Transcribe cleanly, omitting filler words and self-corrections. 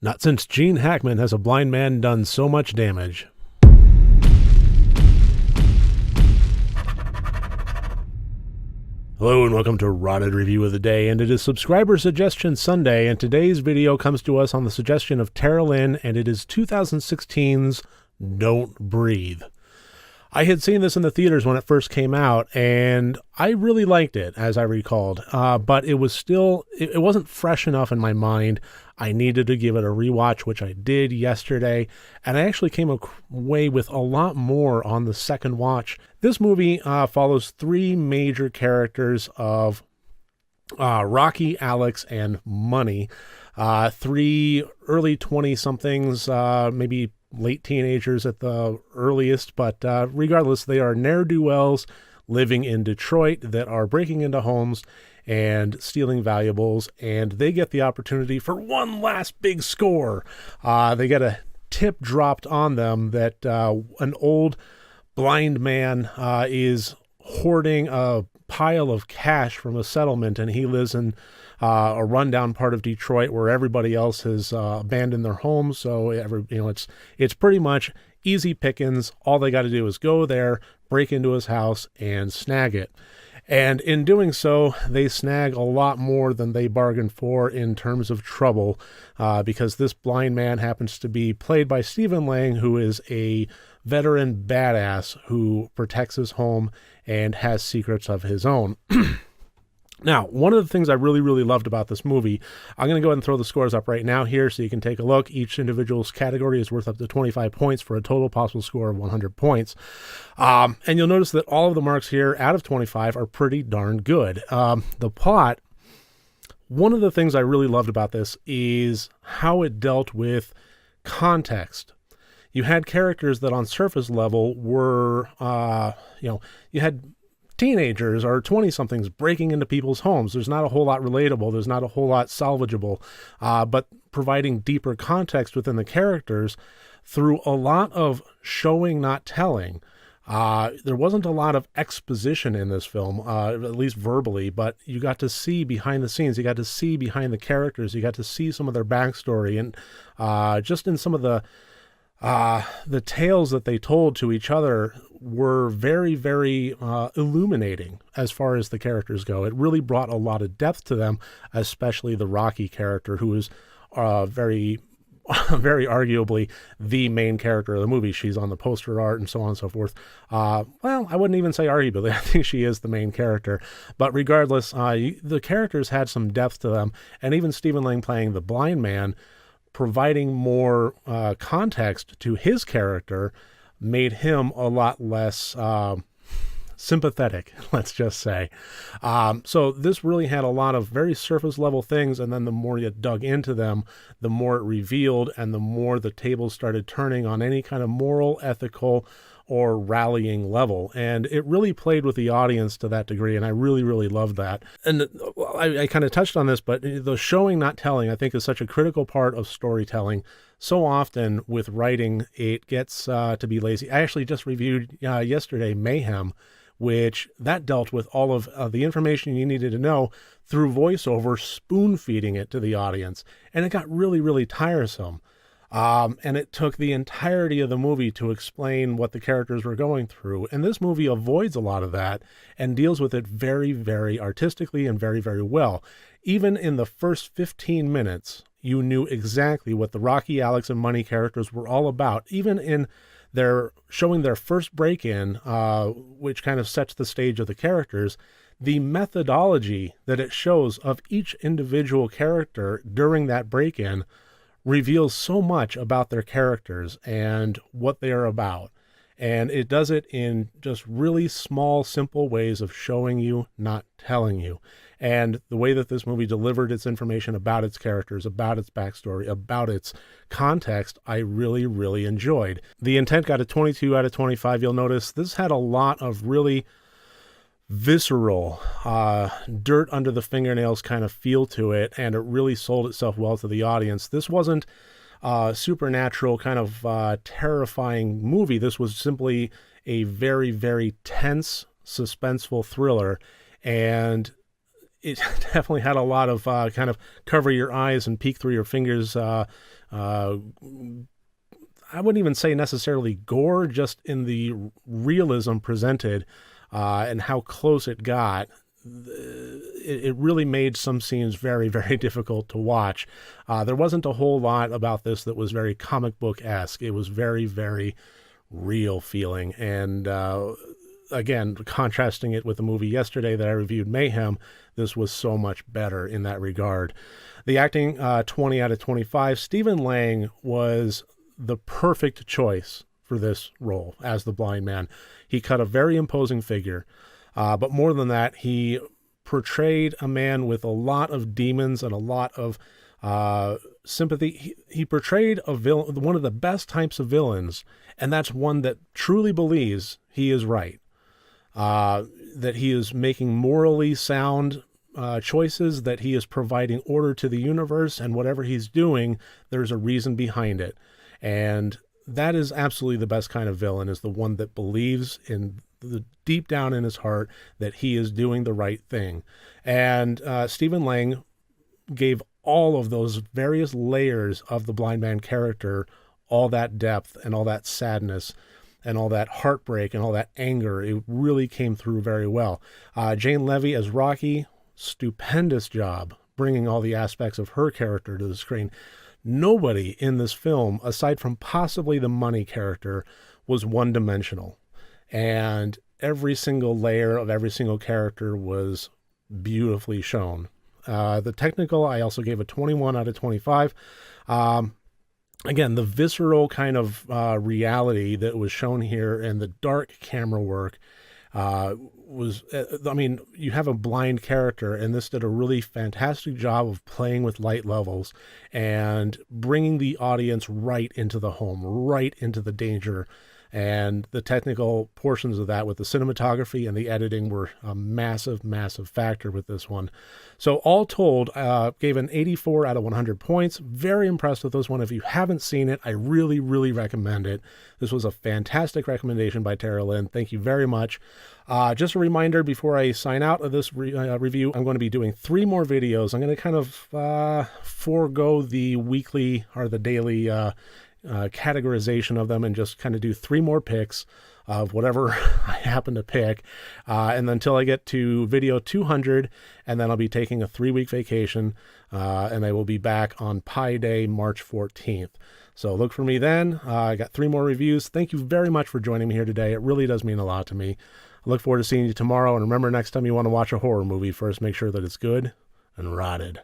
Not since Gene Hackman has a blind man done so much damage. Hello and welcome to Rotted Review of the Day, and it is Subscriber Suggestion Sunday, and today's video comes to us on the suggestion of Tara Lynn, and it is 2016's Don't Breathe. I had seen this in the theaters when it first came out, and I really liked it, as I recalled, but it was still, it wasn't fresh enough in my mind. I needed to give it a rewatch, which I did yesterday, and I actually came away with a lot more on the second watch. This movie follows three major characters of Rocky, Alex, and Money. Three early 20-somethings, maybe late teenagers at the earliest, but regardless, they are ne'er-do-wells living in Detroit that are breaking into homes and stealing valuables, and they get the opportunity for one last big score. They get a tip dropped on them that an old blind man is hoarding a pile of cash from a settlement, and he lives in a rundown part of Detroit where everybody else has abandoned their homes. So it's pretty much easy pickings. All they got to do is go there, break into his house, and snag it. And in doing so, they snag a lot more than they bargained for in terms of trouble, because this blind man happens to be played by Stephen Lang, who is a veteran badass who protects his home and has secrets of his own. Now, one of the things I really, really loved about this movie, I'm going to go ahead and throw the scores up right now here so you can take a look. Each individual's category is worth up to 25 points for a total possible score of 100 points. And you'll notice that all of the marks here out of 25 are pretty darn good. The plot, one of the things I really loved about this is how it dealt with context. You had characters that on surface level were, you had teenagers or 20-somethings breaking into people's homes. There's not a whole lot relatable. There's not a whole lot salvageable, but providing deeper context within the characters through a lot of showing, not telling. There wasn't a lot of exposition in this film, at least verbally, but you got to see behind the scenes. You got to see behind the characters. You got to see some of their backstory, and just in some of the tales that they told to each other were very, very illuminating as far as the characters go. It really brought a lot of depth to them, especially the Rocky character, who is very, very arguably the main character of the movie. She's on the poster art and so on and so forth. Well, I wouldn't even say arguably. I think she is the main character. But regardless, the characters had some depth to them, and even Stephen Lang playing the blind man, providing more context to his character, made him a lot less sympathetic, let's just say. So this really had a lot of very surface level things, and then the more you dug into them, the more it revealed, and the more the tables started turning on any kind of moral, ethical, or rallying level. And it really played with the audience to that degree, and I really, really loved that. And I kind of touched on this, but the showing, not telling, I think is such a critical part of storytelling. So often with writing, it gets to be lazy. I actually just reviewed yesterday Mayhem, which that dealt with all of the information you needed to know through voiceover, spoon-feeding it to the audience. And it got really, really tiresome. And it took the entirety of the movie to explain what the characters were going through. And this movie avoids a lot of that and deals with it very, very artistically and very, very well. Even in the first 15 minutes, you knew exactly what the Rocky, Alex, and Money characters were all about. Even in their showing their first break-in, which kind of sets the stage of the characters, the methodology that it shows of each individual character during that break-in reveals so much about their characters and what they are about. And it does it in just really small, simple ways of showing you, not telling you. And the way that this movie delivered its information about its characters, about its backstory, about its context, I really, really enjoyed. The Intent got a 22 out of 25. You'll notice this had a lot of really visceral, dirt under the fingernails kind of feel to it, and it really sold itself well to the audience. This wasn't a supernatural kind of terrifying movie. This was simply a very, very tense, suspenseful thriller, and it definitely had a lot of kind of cover your eyes and peek through your fingers. I wouldn't even say necessarily gore, just in the realism presented and how close it got. It really made some scenes very, very difficult to watch. There wasn't a whole lot about this that was very comic book-esque. It was very, very real feeling. And again, contrasting it with the movie yesterday that I reviewed, Mayhem, this was so much better in that regard. The acting, 20 out of 25. Stephen Lang was the perfect choice for this role as the blind man. He cut a very imposing figure, but more than that, he portrayed a man with a lot of demons and a lot of sympathy. He portrayed a villain, one of the best types of villains, and that's one that truly believes he is right. That he is making morally sound choices, that he is providing order to the universe, and whatever he's doing, there's a reason behind it. And that is absolutely the best kind of villain, is the one that believes in the deep down in his heart that he is doing the right thing. And Stephen Lang gave all of those various layers of the blind man character all that depth and all that sadness and all that heartbreak and all that anger. It really came through very well. Jane Levy as Rocky, stupendous job bringing all the aspects of her character to the screen. Nobody in this film, aside from possibly the money character, was one-dimensional. And every single layer of every single character was beautifully shown. The technical, I also gave a 21 out of 25. Again, the visceral kind of reality that was shown here and the dark camera work was, I mean, you have a blind character, and this did a really fantastic job of playing with light levels and bringing the audience right into the home, right into the danger. And the technical portions of that with the cinematography and the editing were a massive, massive factor with this one. So all told, gave an 84 out of 100 points. Very impressed with this one. If you haven't seen it, I really, really recommend it. This was a fantastic recommendation by Tara Lynn. Thank you very much. Just a reminder before I sign out of this review, I'm going to be doing 3 more videos. I'm going to kind of forego the weekly or the daily categorization of them and just kind of do 3 more picks of whatever I happen to pick, and until I get to video 200, and then I'll be taking a 3-week vacation, and I will be back on Pi Day, March 14th. So look for me then. I got 3 more reviews. Thank you very much for joining me here today. It really does mean a lot to me. I look forward to seeing you tomorrow, and remember, next time you want to watch a horror movie, first make sure that it's good and rotted.